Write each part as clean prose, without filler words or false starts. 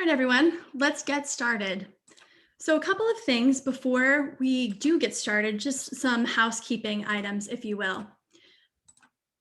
All right, everyone, let's get started. So, a couple of things before we do get started, just some housekeeping items, if you will.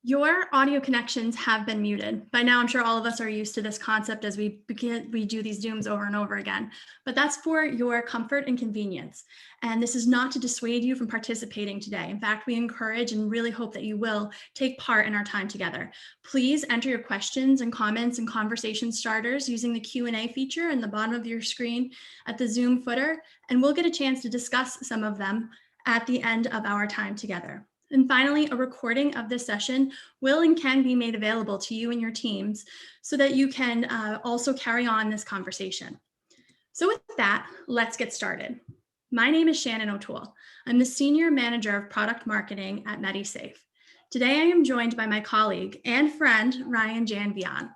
Your audio connections have been muted. By now, I'm sure all of us are used to this concept as we do these Zooms over and over again, but that's for your comfort and convenience. And this is not to dissuade you from participating today. In fact, we encourage and really hope that you will take part in our time together. Please enter your questions and comments and conversation starters using the Q&A feature in the bottom of your screen at the Zoom footer, and we'll get a chance to discuss some of them at the end of our time together. And finally, a recording of this session will and can be made available to you and your teams so that you can also carry on this conversation. So with that, let's get started. My name is Shannon O'Toole. I'm the Senior Manager of Product Marketing at Medisafe. Today, I am joined by my colleague and friend, Ryan Janvion.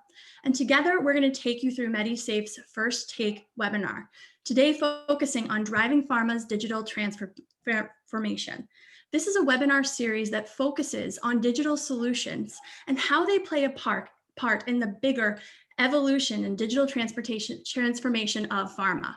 And together, we're going to take you through Medisafe's First Take webinar, today focusing on driving pharma's digital transformation. This is a webinar series that focuses on digital solutions and how they play a part in the bigger evolution and digital transformation of pharma.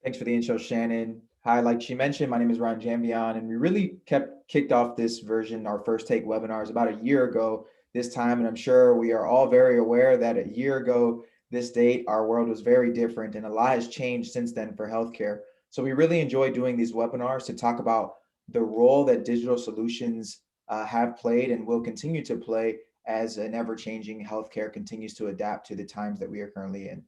Thanks for the intro, Shannon. Hi, like she mentioned, my name is Ryan Janvion, and we really kicked off this version, our First Take webinars, about a year ago this time. And I'm sure we are all very aware that a year ago, this date, our world was very different and a lot has changed since then for healthcare. So we really enjoy doing these webinars to talk about the role that digital solutions have played and will continue to play as an ever-changing healthcare continues to adapt to the times that we are currently in.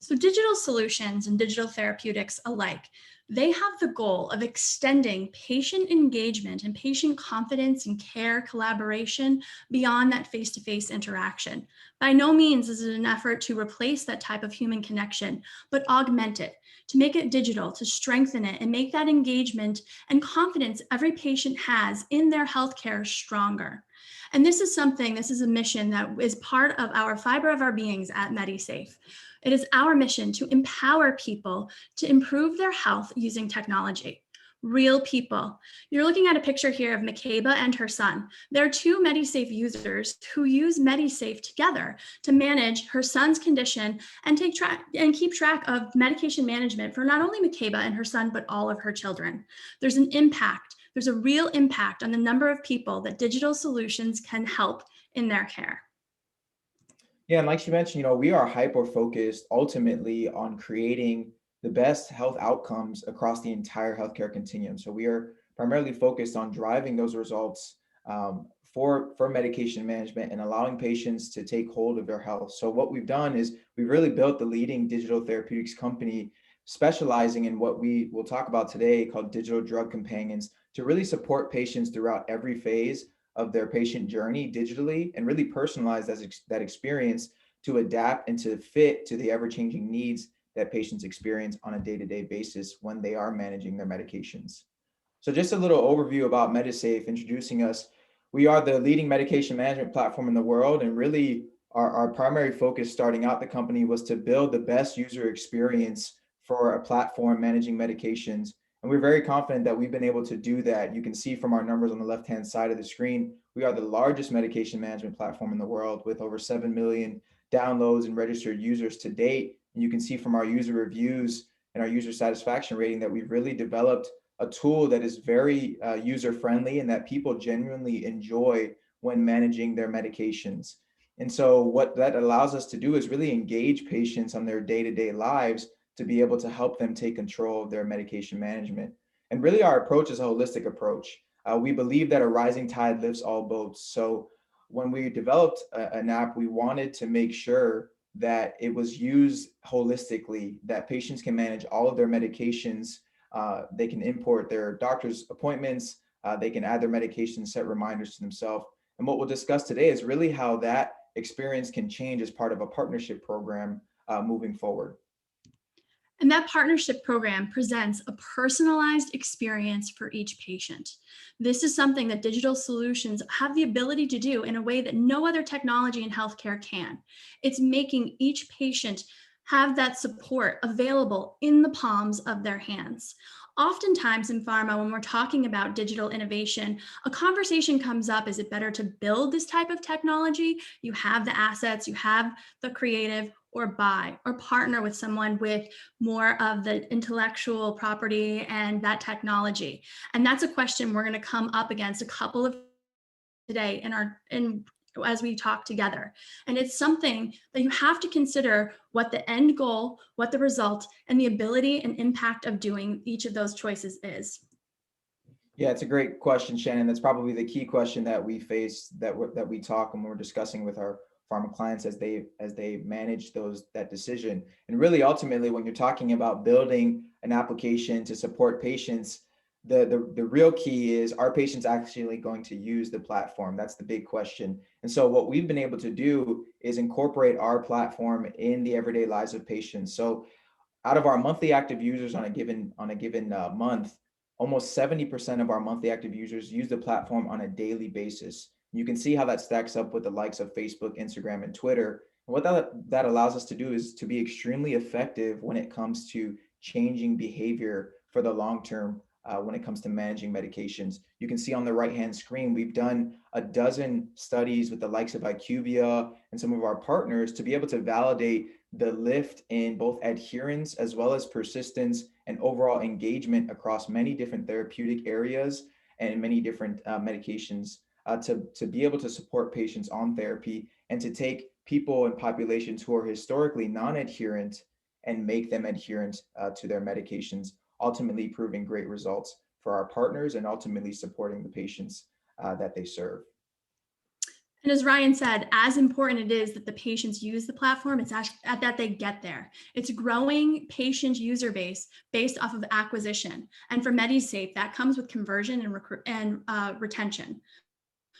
So digital solutions and digital therapeutics alike, they have the goal of extending patient engagement and patient confidence and care collaboration beyond that face-to-face interaction. By no means is it an effort to replace that type of human connection, but augment it, to make it digital, to strengthen it, and make that engagement and confidence every patient has in their healthcare stronger. And this is a mission that is part of our fiber of our beings at Medisafe. It is our mission to empower people to improve their health using technology. Real people. You're looking at a picture here of Makeba and her son. They're two Medisafe users who use Medisafe together to manage her son's condition and keep track of medication management for not only Makeba and her son, but all of her children. There's a real impact on the number of people that digital solutions can help in their care. Yeah, and like she mentioned, we are hyper-focused ultimately on creating the best health outcomes across the entire healthcare continuum. So we are primarily focused on driving those results for medication management and allowing patients to take hold of their health. So what we've done is we've really built the leading digital therapeutics company specializing in what we will talk about today called digital drug companions to really support patients throughout every phase of their patient journey digitally and really personalize that experience to adapt and to fit to the ever-changing needs that patients experience on a day-to-day basis when they are managing their medications. So just a little overview about Medisafe, introducing us. We are the leading medication management platform in the world, and really our primary focus starting out the company was to build the best user experience for a platform managing medications. And we're very confident that we've been able to do that. You can see from our numbers on the left-hand side of the screen, we are the largest medication management platform in the world with over 7 million downloads and registered users to date. And you can see from our user reviews and our user satisfaction rating that we've really developed a tool that is very user-friendly and that people genuinely enjoy when managing their medications. And so what that allows us to do is really engage patients on their day-to-day lives to be able to help them take control of their medication management. And really our approach is a holistic approach. We believe that a rising tide lifts all boats. So when we developed an app, we wanted to make sure that it was used holistically, that patients can manage all of their medications. They can import their doctor's appointments. They can add their medications, set reminders to themselves. And what we'll discuss today is really how that experience can change as part of a partnership program moving forward. And that partnership program presents a personalized experience for each patient. This is something that digital solutions have the ability to do in a way that no other technology in healthcare can. It's making each patient have that support available in the palms of their hands. Oftentimes in pharma, when we're talking about digital innovation, a conversation comes up, is it better to build this type of technology? You have the assets, you have the creative, or buy or partner with someone with more of the intellectual property and that technology? And that's a question we're going to come up against a couple of today in as we talk together. And it's something that you have to consider what the end goal, what the result, and the ability and impact of doing each of those choices is. Yeah, it's a great question, Shannon. That's probably the key question that we face, that we talk when we're discussing with our pharma clients as they manage that decision. And really, ultimately, when you're talking about building an application to support patients, the real key is, are patients actually going to use the platform? That's the big question. And so what we've been able to do is incorporate our platform in the everyday lives of patients. So out of our monthly active users on a given month, almost 70% of our monthly active users use the platform on a daily basis. You can see how that stacks up with the likes of Facebook, Instagram, and Twitter. And what that allows us to do is to be extremely effective when it comes to changing behavior for the long term. When it comes to managing medications, you can see on the right-hand screen, we've done a dozen studies with the likes of IQVIA and some of our partners to be able to validate the lift in both adherence as well as persistence and overall engagement across many different therapeutic areas and many different medications, to be able to support patients on therapy and to take people and populations who are historically non-adherent and make them adherent to their medications, ultimately proving great results for our partners and ultimately supporting the patients that they serve. And as Ryan said, as important it is that the patients use the platform, it's that they get there. It's a growing patient user base based off of acquisition. And for Medisafe, that comes with conversion and retention.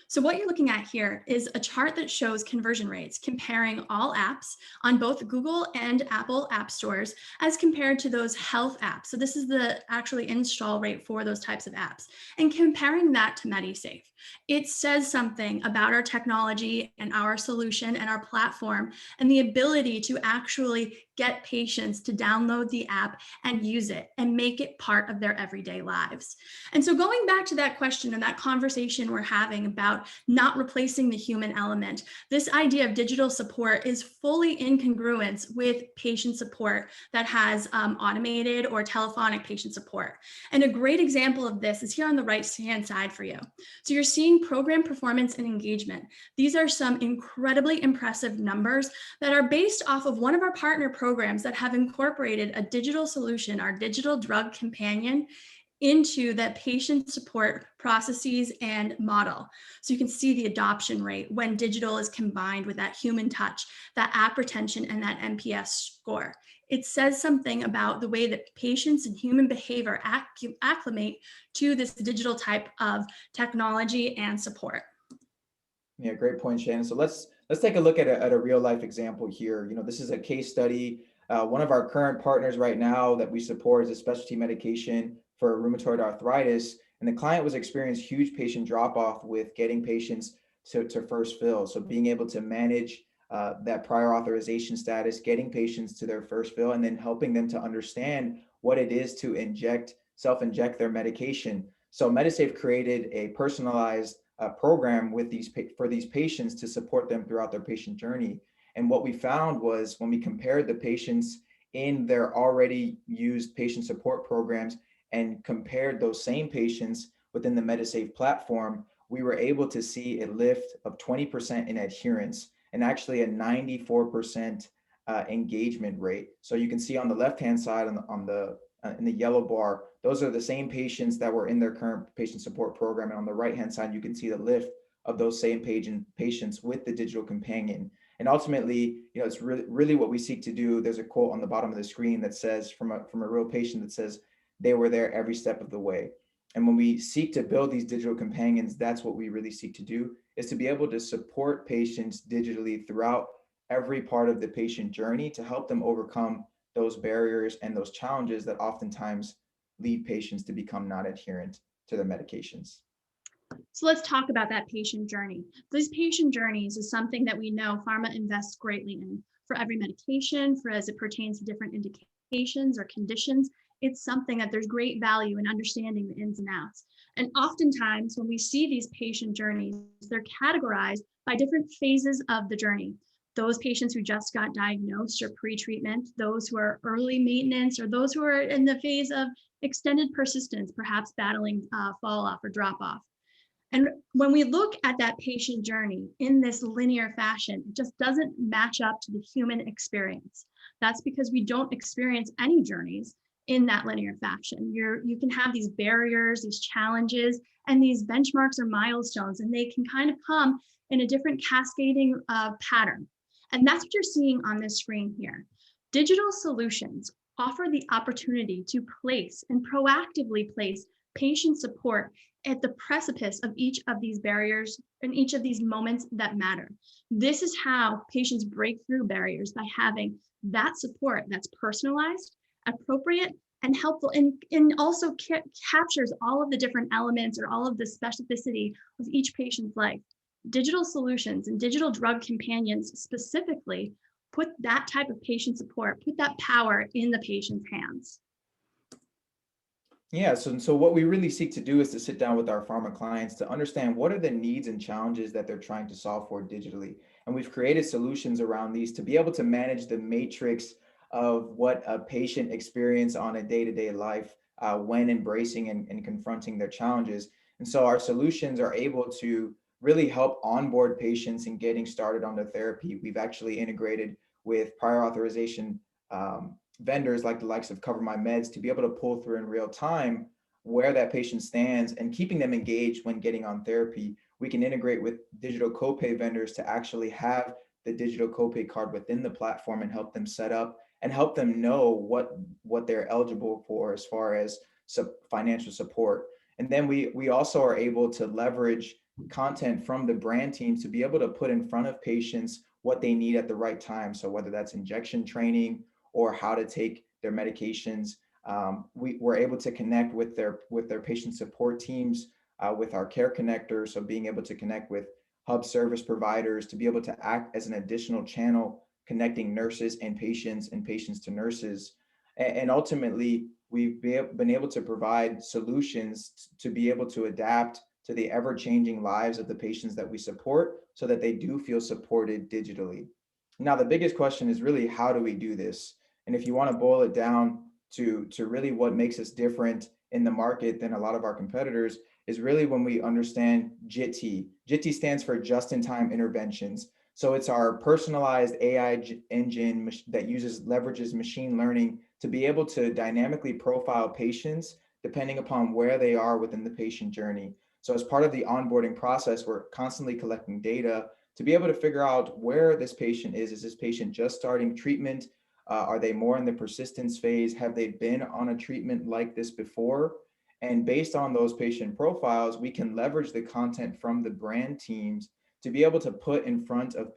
So what you're looking at here is a chart that shows conversion rates comparing all apps on both Google and Apple app stores as compared to those health apps. So this is the actually install rate for those types of apps, and comparing that to Medisafe. It says something about our technology and our solution and our platform and the ability to actually get patients to download the app and use it and make it part of their everyday lives. And so going back to that question and that conversation we're having about not replacing the human element, this idea of digital support is fully in congruence with patient support that has automated or telephonic patient support. And a great example of this is here on the right-hand side for you. So you're seeing program performance and engagement. These are some incredibly impressive numbers that are based off of one of our partner programs that have incorporated a digital solution, our digital drug companion, into that patient support processes and model. So you can see the adoption rate when digital is combined with that human touch, that app retention, and that NPS score. It says something about the way that patients and human behavior acclimate to this digital type of technology and support. Yeah, great point, Shannon. So let's take a look at a real life example here. This is a case study. One of our current partners right now that we support is a specialty medication for rheumatoid arthritis, and the client was experiencing huge patient drop off with getting patients to first fill. So being able to manage that prior authorization status, getting patients to their first fill, and then helping them to understand what it is to self-inject their medication. So Medisafe created a personalized program for these patients to support them throughout their patient journey. And what we found was, when we compared the patients in their already used patient support programs and compared those same patients within the Medisafe platform, we were able to see a lift of 20% in adherence and actually a 94% engagement rate. So you can see on the left-hand side in the yellow bar, those are the same patients that were in their current patient support program. And on the right-hand side, you can see the lift of those same patients with the digital companion. And ultimately, it's really what we seek to do. There's a quote on the bottom of the screen that says, from a real patient, that says, "They were there every step of the way." And when we seek to build these digital companions, that's what we really seek to do, is to be able to support patients digitally throughout every part of the patient journey to help them overcome those barriers and those challenges that oftentimes lead patients to become not adherent to their medications. So let's talk about that patient journey. These patient journeys is something that we know pharma invests greatly in for every medication, for as it pertains to different indications or conditions. It's something that there's great value in understanding the ins and outs. And oftentimes when we see these patient journeys, they're categorized by different phases of the journey. those patients who just got diagnosed or pre-treatment, those who are early maintenance, or those who are in the phase of extended persistence, perhaps battling fall off or drop off. And when we look at that patient journey in this linear fashion, it just doesn't match up to the human experience. That's because we don't experience any journeys in that linear fashion. You can have these barriers, these challenges, and these benchmarks or milestones, and they can kind of come in a different cascading pattern. And that's what you're seeing on this screen here. Digital solutions offer the opportunity to place and proactively place patient support at the precipice of each of these barriers and each of these moments that matter. This is how patients break through barriers, by having that support that's personalized, appropriate, and helpful, and also captures all of the different elements or all of the specificity of each patient's life. Digital solutions and digital drug companions specifically put that type of patient support, put that power in the patient's hands. Yeah, so what we really seek to do is to sit down with our pharma clients to understand what are the needs and challenges that they're trying to solve for digitally. And we've created solutions around these to be able to manage the matrix of what a patient experience on a day-to-day life when embracing and confronting their challenges. And so our solutions are able to really help onboard patients in getting started on their therapy. We've actually integrated with prior authorization vendors like the likes of Cover My Meds to be able to pull through in real time where that patient stands and keeping them engaged when getting on therapy. We can integrate with digital copay vendors to actually have the digital copay card within the platform and help them set up and help them know what they're eligible for as far as financial support. And then we also are able to leverage content from the brand teams to be able to put in front of patients what they need at the right time. So whether that's injection training or how to take their medications, we're able to connect with their patient support teams with our care connectors. So being able to connect with hub service providers to be able to act as an additional channel connecting nurses and patients to nurses. And ultimately, we've been able to provide solutions to be able to adapt to the ever-changing lives of the patients that we support so that they do feel supported digitally. Now, the biggest question is really, how do we do this? And if you want to boil it down to really what makes us different in the market than a lot of our competitors is really when we understand JIT. JIT stands for just-in-time interventions. So it's our personalized AI engine that leverages machine learning to be able to dynamically profile patients depending upon where they are within the patient journey. So as part of the onboarding process, we're constantly collecting data to be able to figure out where this patient is. Is this patient just starting treatment? Are they more in the persistence phase? Have they been on a treatment like this before? And based on those patient profiles, we can leverage the content from the brand teams to be able to put in front of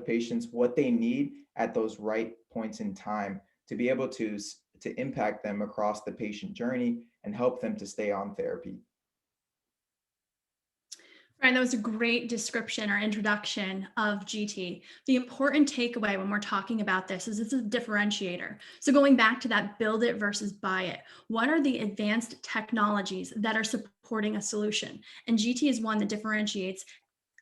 patients what they need at those right points in time to be able to impact them across the patient journey and help them to stay on therapy. Right, that was a great description or introduction of GT. The important takeaway when we're talking about this is it's a differentiator. So going back to that build it versus buy it, what are the advanced technologies that are supporting a solution? And GT is one that differentiates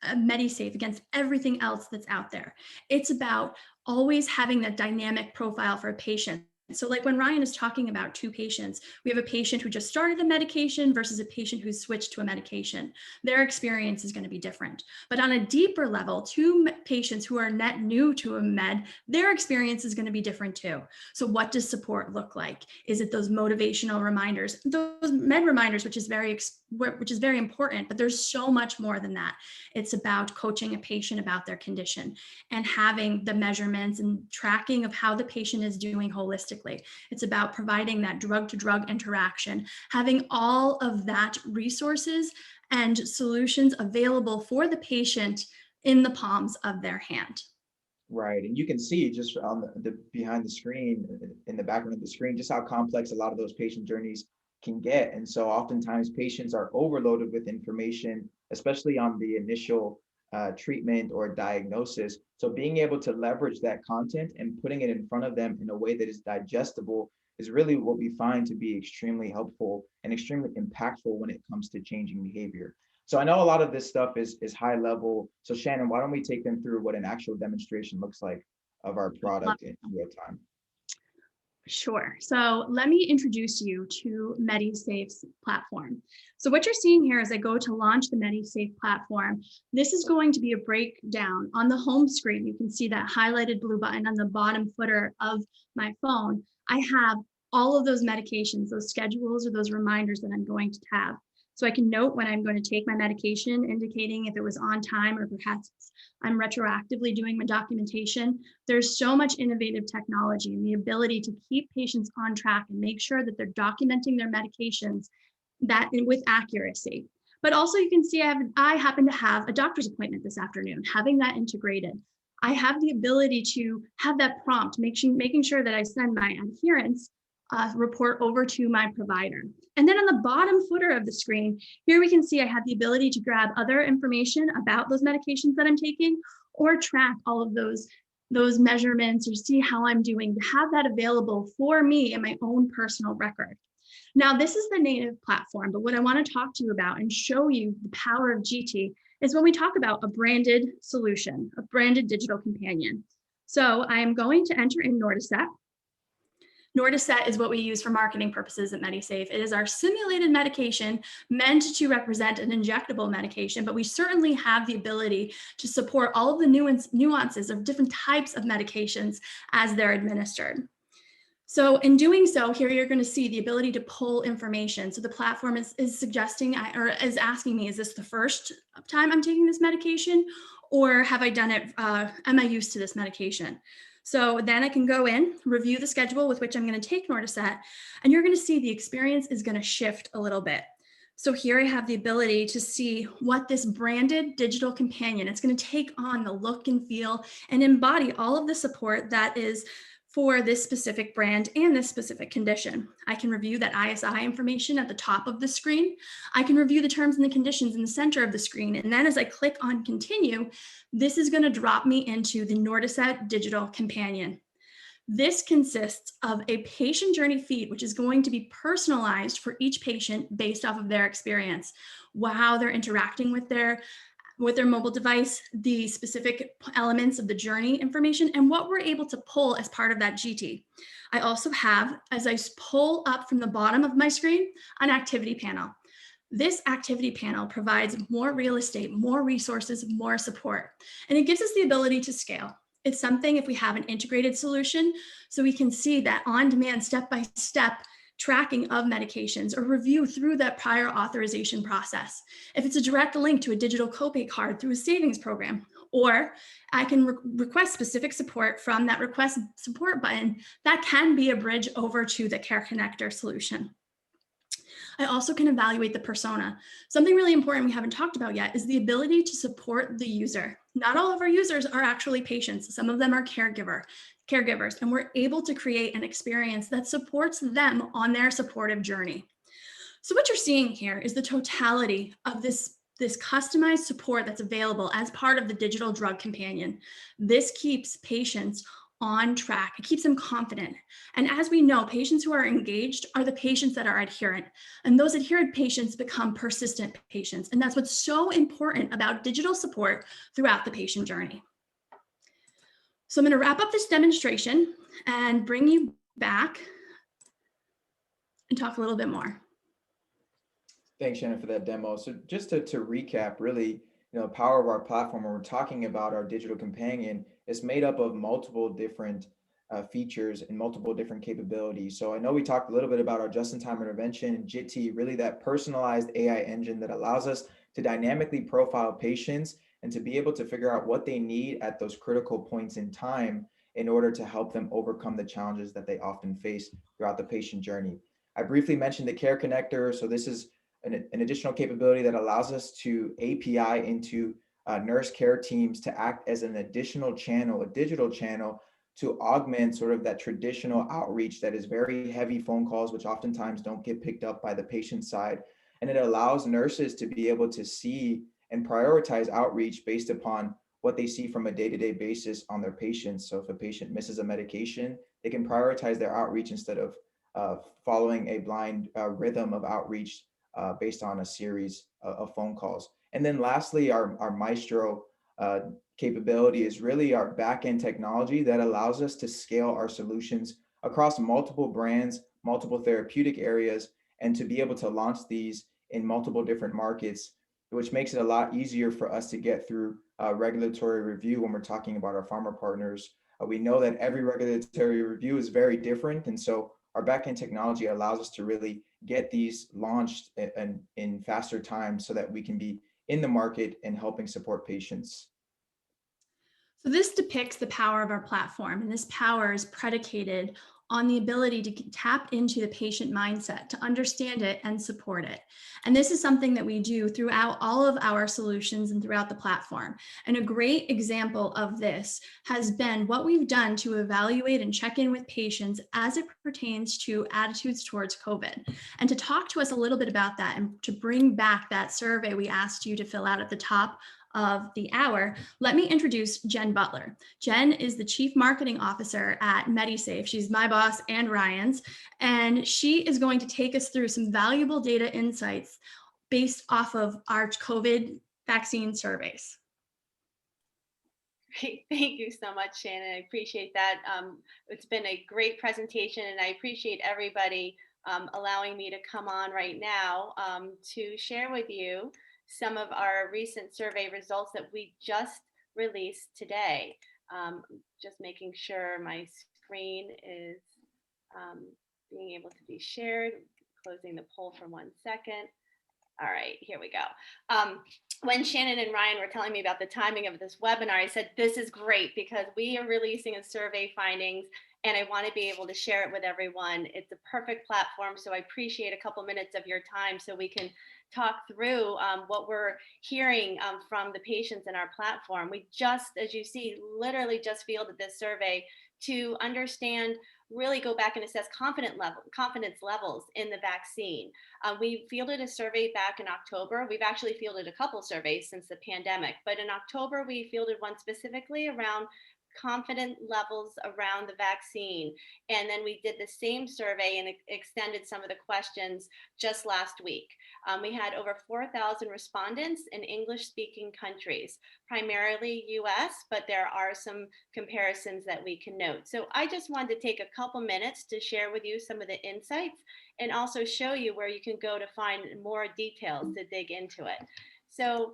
Medisafe against everything else that's out there. It's about always having that dynamic profile for a patient. So like when Ryan is talking about two patients, we have a patient who just started the medication versus a patient who's switched to a medication. Their experience is going to be different. But on a deeper level, two patients who are net new to a med, their experience is going to be different too. So what does support look like? Is it those motivational reminders, those med reminders, which is very important, but there's so much more than that. It's about coaching a patient about their condition and having the measurements and tracking of how the patient is doing holistically. It's about providing that drug to drug interaction, having all of that resources and solutions available for the patient in the palms of their hand. Right. And you can see just on the behind the screen, in the background of the screen, just how complex a lot of those patient journeys can get. And so oftentimes patients are overloaded with information, especially on the initial treatment or diagnosis. So being able to leverage that content and putting it in front of them in a way that is digestible is really what we find to be extremely helpful and extremely impactful when it comes to changing behavior. So I know a lot of this stuff is high level. So Shannon, why don't we take them through what an actual demonstration looks like of our product in real time? Sure. So let me introduce you to Medisafe's platform. So what you're seeing here as I go to launch the Medisafe platform, this is going to be a breakdown. On the home screen, you can see that highlighted blue button on the bottom footer of my phone. I have all of those medications, those schedules or those reminders that I'm going to have. So I can note when I'm going to take my medication, indicating if it was on time or perhaps I'm retroactively doing my documentation. There's so much innovative technology and the ability to keep patients on track and make sure that they're documenting their medications with accuracy. But also you can see I happen to have a doctor's appointment this afternoon, having that integrated. I have the ability to have that prompt, making sure that I send my adherence report over to my provider. And then on the bottom footer of the screen, here we can see I have the ability to grab other information about those medications that I'm taking or track all of those measurements or see how I'm doing, to have that available for me in my own personal record. Now, this is the native platform, but what I want to talk to you about and show you the power of GT is when we talk about a branded solution, a branded digital companion. So I am going to enter in Nordiset. Nordiset is what we use for marketing purposes at Medisafe. It is our simulated medication meant to represent an injectable medication, but we certainly have the ability to support all of the nuances of different types of medications as they're administered. So in doing so, here you're going to see the ability to pull information. So the platform is suggesting or is asking me, is this the first time I'm taking this medication, or have I done it? Am I used to this medication? So then I can go in, review the schedule with which I'm going to take Nordiset, and you're going to see the experience is going to shift a little bit. So here I have the ability to see what this branded digital companion, it's going to take on the look and feel and embody all of the support that is for this specific brand and this specific condition. I can review that ISI information at the top of the screen. I can review the terms and the conditions in the center of the screen. And then as I click on continue, this is going to drop me into the Nordiset Digital Companion. This consists of a patient journey feed, which is going to be personalized for each patient based off of their experience, how they're interacting with their mobile device, the specific elements of the journey information, and what we're able to pull as part of that GT. I also have, as I pull up from the bottom of my screen, an activity panel. This activity panel provides more real estate, more resources, more support, and it gives us the ability to scale. It's something if we have an integrated solution, so we can see that on-demand, step-by-step tracking of medications or review through that prior authorization process. If it's a direct link to a digital copay card through a savings program, or I can request specific support from that request support button, that can be a bridge over to the Care Connector solution. I also can evaluate the persona. Something really important we haven't talked about yet is the ability to support the user. Not all of our users are actually patients. Some of them are caregivers, and we're able to create an experience that supports them on their supportive journey. So what you're seeing here is the totality of this customized support that's available as part of the digital drug companion. This keeps patients on track. It keeps them confident. And as we know, patients who are engaged are the patients that are adherent. And those adherent patients become persistent patients. And that's what's so important about digital support throughout the patient journey. So I'm going to wrap up this demonstration and bring you back and talk a little bit more. Thanks, Shannon, for that demo. So just to recap, really, the power of our platform when we're talking about our digital companion is made up of multiple different features and multiple different capabilities. So I know we talked a little bit about our just-in-time intervention, JIT, really that personalized AI engine that allows us to dynamically profile patients and to be able to figure out what they need at those critical points in time in order to help them overcome the challenges that they often face throughout the patient journey. I briefly mentioned the Care Connector. So this is an additional capability that allows us to API into nurse care teams to act as an additional channel, a digital channel, to augment sort of that traditional outreach that is very heavy phone calls, which oftentimes don't get picked up by the patient side. And it allows nurses to be able to see and prioritize outreach based upon what they see from a day-to-day basis on their patients. So if a patient misses a medication, they can prioritize their outreach instead of following a blind rhythm of outreach based on a series of phone calls. And then lastly, our Maestro capability is really our back-end technology that allows us to scale our solutions across multiple brands, multiple therapeutic areas, and to be able to launch these in multiple different markets, which makes it a lot easier for us to get through regulatory review when we're talking about our pharma partners. We know that every regulatory review is very different, and so our backend technology allows us to really get these launched in faster time so that we can be in the market and helping support patients. So this depicts the power of our platform, and this power is predicated on the ability to tap into the patient mindset, to understand it and support it. And this is something that we do throughout all of our solutions and throughout the platform. And a great example of this has been what we've done to evaluate and check in with patients as it pertains to attitudes towards COVID. And to talk to us a little bit about that and to bring back that survey we asked you to fill out at the top of the hour, let me introduce Jen Butler. Jen is the Chief Marketing Officer at Medisafe. She's my boss and Ryan's, and she is going to take us through some valuable data insights based off of our COVID vaccine surveys. Great. Thank you so much, Shannon. I appreciate that. It's been a great presentation, and I appreciate everybody allowing me to come on right now to share with you some of our recent survey results that we just released today. Just making sure my screen is being able to be shared. Closing the poll for 1 second. All right, here we go. When Shannon and Ryan were telling me about the timing of this webinar, I said, this is great because we are releasing a survey findings and I want to be able to share it with everyone. It's a perfect platform, so I appreciate a couple minutes of your time so we can talk through what we're hearing from the patients in our platform. We just, as you see, literally just fielded this survey to understand, really go back and assess confidence levels in the vaccine. We fielded a survey back in October. We've actually fielded a couple surveys since the pandemic, but in October, we fielded one specifically around confident levels around the vaccine. And then we did the same survey and extended some of the questions just last week. We had over 4,000 respondents in English-speaking countries, primarily US, but there are some comparisons that we can note. So I just wanted to take a couple minutes to share with you some of the insights and also show you where you can go to find more details to dig into it. So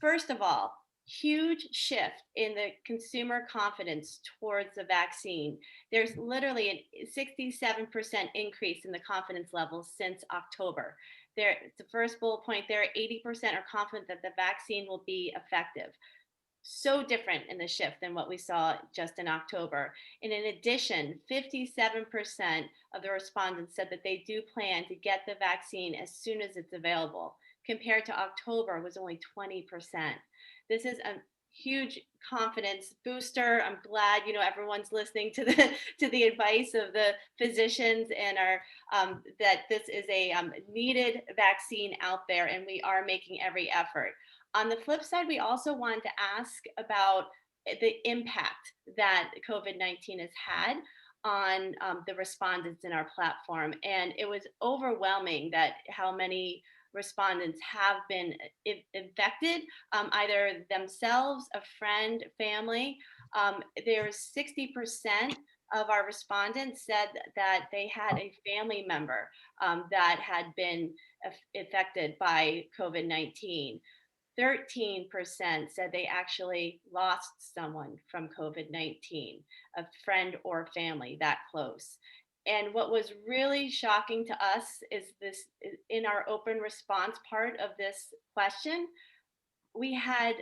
first of all, huge shift in the consumer confidence towards the vaccine. There's literally a 67% increase in the confidence levels since October. There, the first bullet point there, 80% are confident that the vaccine will be effective. So different in the shift than what we saw just in October. And in addition, 57% of the respondents said that they do plan to get the vaccine as soon as it's available, compared to October was only 20%. This is a huge confidence booster. I'm glad, everyone's listening to the advice of the physicians and are that this is a needed vaccine out there, and we are making every effort. On the flip side, we also wanted to ask about the impact that COVID-19 has had on the respondents in our platform. And it was overwhelming that how many respondents have been infected, either themselves, a friend, family. There's 60% of our respondents said that they had a family member that had been affected by COVID-19. 13% said they actually lost someone from COVID-19, a friend or family that close. And what was really shocking to us is this, in our open response part of this question, we had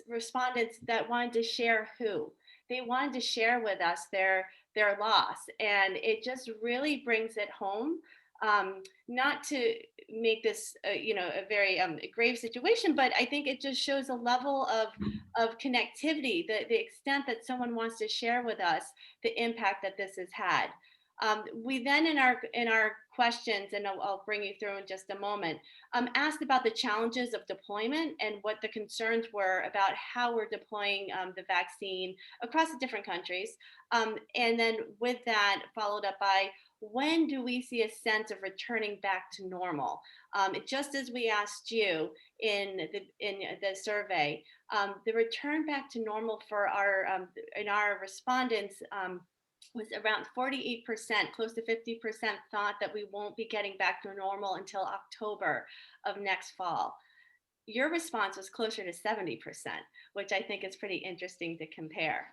respondents that wanted to share who. They wanted to share with us their loss. And it just really brings it home. Not to make this, a very grave situation, but I think it just shows a level of connectivity, the extent that someone wants to share with us the impact that this has had. We then, in our questions, and I'll bring you through in just a moment, asked about the challenges of deployment and what the concerns were about how we're deploying the vaccine across the different countries. And then with that, followed up by when do we see a sense of returning back to normal? Just as we asked you in the survey, the return back to normal for our in our respondents was around 48%, close to 50% thought that we won't be getting back to normal until October of next fall. Your response was closer to 70%, which I think is pretty interesting to compare.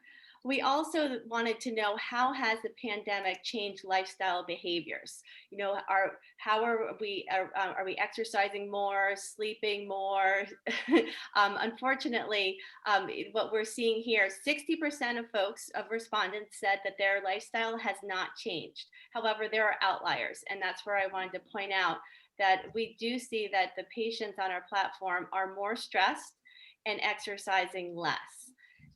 We also wanted to know, how has the pandemic changed lifestyle behaviors? You know, how are we exercising more, sleeping more? Unfortunately, what we're seeing here, 60% of respondents said that their lifestyle has not changed. However, there are outliers, and that's where I wanted to point out that we do see that the patients on our platform are more stressed and exercising less.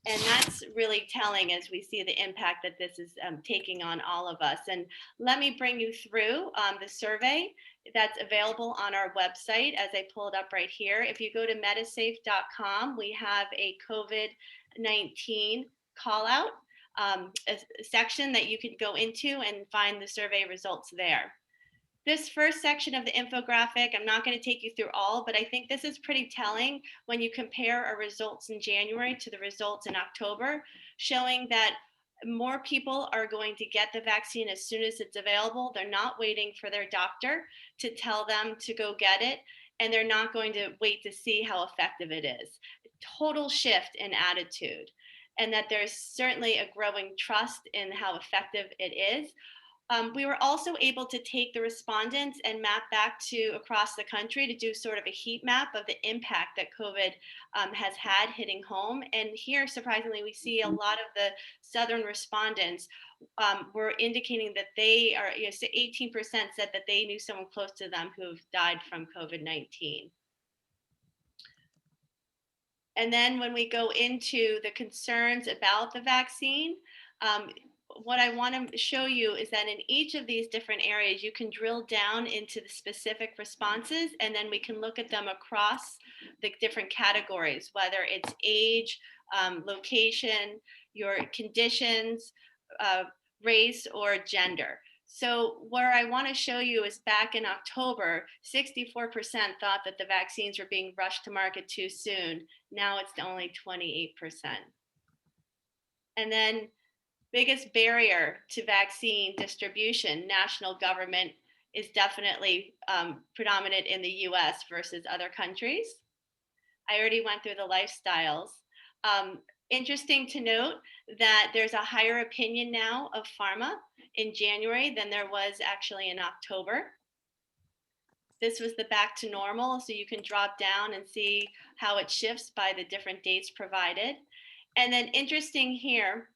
And that's really telling as we see the impact that this is taking on all of us. And let me bring you through the survey that's available on our website as I pull it up right here. If you go to medisafe.com, we have a COVID-19 call out, a section that you can go into and find the survey results there. This first section of the infographic, I'm not going to take you through all, but I think this is pretty telling when you compare our results in January to the results in October, showing that more people are going to get the vaccine as soon as it's available. They're not waiting for their doctor to tell them to go get it, and they're not going to wait to see how effective it is. Total shift in attitude, and that there's certainly a growing trust in how effective it is. We were also able to take the respondents and map back to across the country to do sort of a heat map of the impact that COVID has had hitting home. And here, surprisingly, we see a lot of the Southern respondents were indicating that they are, 18% said that they knew someone close to them who've died from COVID-19. And then when we go into the concerns about the vaccine, what I want to show you is that in each of these different areas, you can drill down into the specific responses, and then we can look at them across the different categories, whether it's age, location, your conditions, race, or gender. So where I want to show you is back in October, 64% thought that the vaccines were being rushed to market too soon. Now it's only 28%. And then biggest barrier to vaccine distribution, national government is definitely predominant in the US versus other countries. I already went through the lifestyles. Interesting to note that there's a higher opinion now of pharma in January than there was actually in October. This was the back to normal, so you can drop down and see how it shifts by the different dates provided. And then interesting here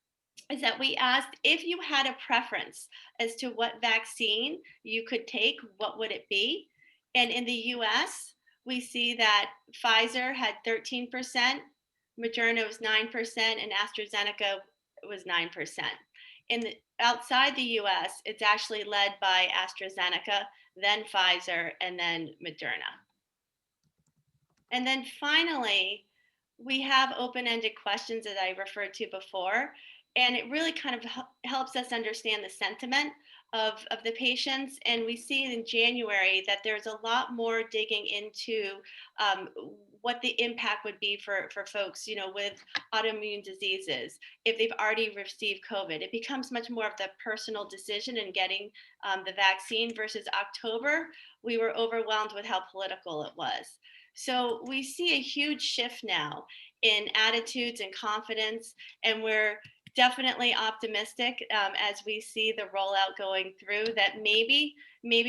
is that we asked if you had a preference as to what vaccine you could take, what would it be? And in the US, we see that Pfizer had 13%, Moderna was 9%, and AstraZeneca was 9%. Outside the US, it's actually led by AstraZeneca, then Pfizer, and then Moderna. And then finally, we have open-ended questions that I referred to before. And it really kind of helps us understand the sentiment of the patients. And we see in January that there's a lot more digging into what the impact would be for folks, with autoimmune diseases. If they've already received COVID, it becomes much more of the personal decision in getting the vaccine versus October. We were overwhelmed with how political it was. So we see a huge shift now in attitudes and confidence, and we're definitely optimistic as we see the rollout going through, that maybe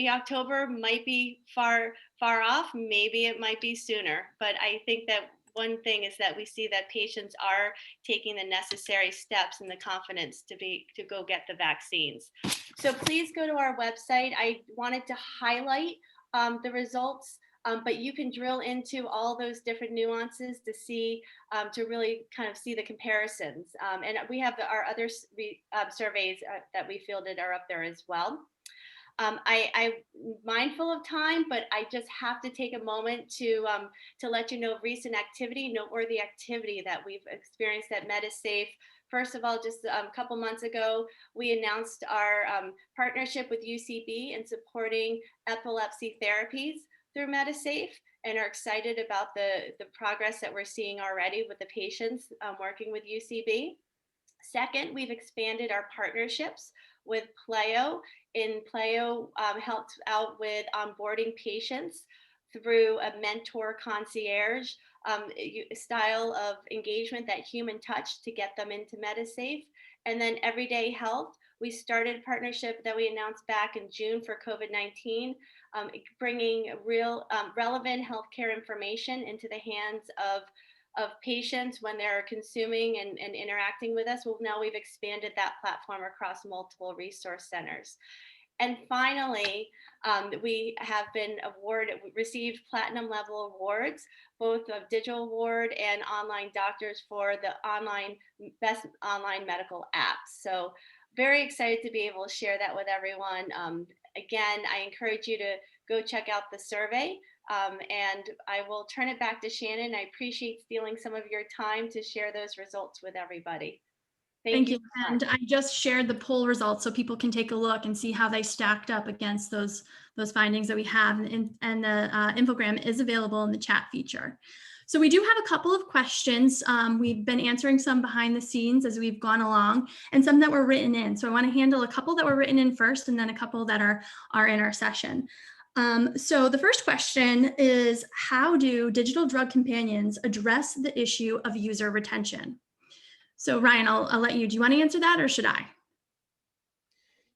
October might be far off, maybe it might be sooner. But I think that one thing is that we see that patients are taking the necessary steps and the confidence to go get the vaccines. So please go to our website. I wanted to highlight the results, but you can drill into all those different nuances to see, to really kind of see the comparisons. And we have our other surveys that we fielded are up there as well. I'm mindful of time, but I just have to take a moment to let you know of recent activity, noteworthy activity that we've experienced at Medisafe First of all, just a couple months ago, we announced our partnership with UCB in supporting epilepsy therapies through Medisafe, and are excited about the progress that we're seeing already with the patients working with UCB. Second, we've expanded our partnerships with Pleo. Pleo helped out with onboarding patients through a mentor concierge style of engagement, that human touch, to get them into Medisafe. And then Everyday Health, we started a partnership that we announced back in June for COVID-19, bringing real relevant healthcare information into the hands of patients when they're consuming and interacting with us. Well, now we've expanded that platform across multiple resource centers. And finally, we have been received platinum level awards, both of digital award and online doctors, for the best online medical apps. So very excited to be able to share that with everyone. Again, I encourage you to go check out the survey. And I will turn it back to Shannon. I appreciate stealing some of your time to share those results with everybody. Thank you. And I just shared the poll results so people can take a look and see how they stacked up against those findings that we have. And the infogram is available in the chat feature. So we do have a couple of questions. We've been answering some behind the scenes as we've gone along, and some that were written in. So I want to handle a couple that were written in first, and then a couple that are in our session. So the first question is, how do digital drug companions address the issue of user retention? So Ryan, I'll let you. Do you want to answer that, or should I?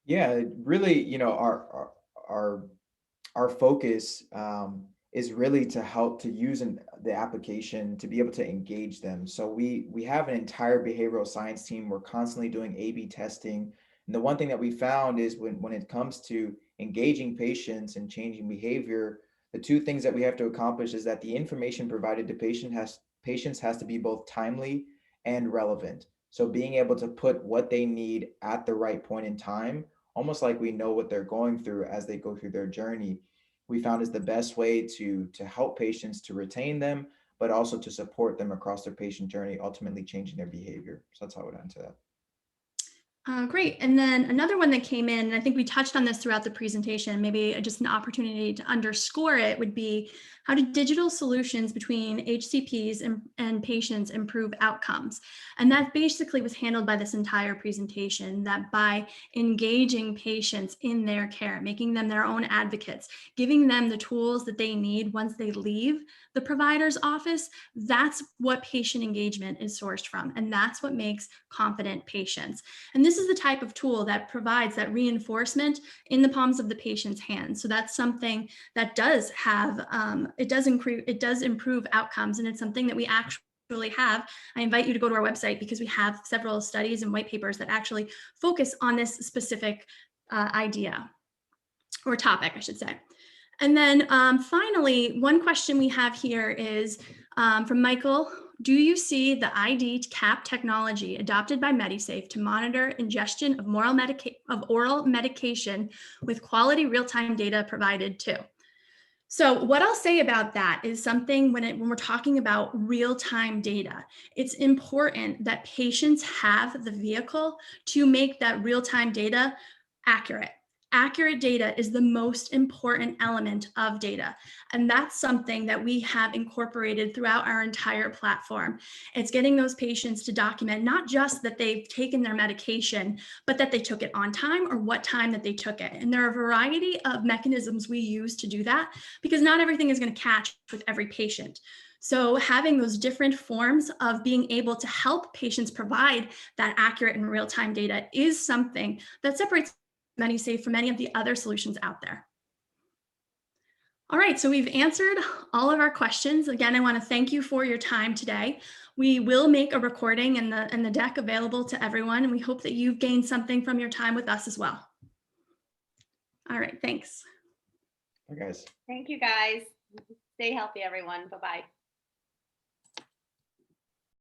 Yeah, really, our focus is really to help to use the application to be able to engage them. So we have an entire behavioral science team. We're constantly doing A/B testing. And the one thing that we found is when it comes to engaging patients and changing behavior, the two things that we have to accomplish is that the information provided to patients has to be both timely and relevant. So being able to put what they need at the right point in time, almost like we know what they're going through as they go through their journey, we found is the best way to help patients to retain them, but also to support them across their patient journey, ultimately changing their behavior. So that's how I would answer that. Great. And then another one that came in, and I think we touched on this throughout the presentation, maybe just an opportunity to underscore it, would be, how do digital solutions between HCPs and patients improve outcomes? And that basically was handled by this entire presentation, that by engaging patients in their care, making them their own advocates, giving them the tools that they need once they leave the provider's office, that's what patient engagement is sourced from. And that's what makes confident patients. And this is the type of tool that provides that reinforcement in the palms of the patient's hands. So that's something that does have, it does improve outcomes, and it's something that we actually have. I invite you to go to our website, because we have several studies and white papers that actually focus on this specific idea, or topic, I should say. And then finally, one question we have here is from Michael. Do you see the ID cap technology adopted by Medisafe to monitor ingestion of oral medication with quality real-time data provided too? So what I'll say about that is something, when we're talking about real-time data, it's important that patients have the vehicle to make that real-time data accurate. Accurate data is the most important element of data. And that's something that we have incorporated throughout our entire platform. It's getting those patients to document not just that they've taken their medication, but that they took it on time, or what time that they took it. And there are a variety of mechanisms we use to do that, because not everything is going to catch with every patient. So having those different forms of being able to help patients provide that accurate and real-time data is something that separates Medisafe from many of the other solutions out there. All right, so we've answered all of our questions. Again, I want to thank you for your time today. We will make a recording and the deck available to everyone, and we hope that you've gained something from your time with us as well. All right, thanks. Bye, guys. Thank you, guys. Stay healthy, everyone. Bye-bye.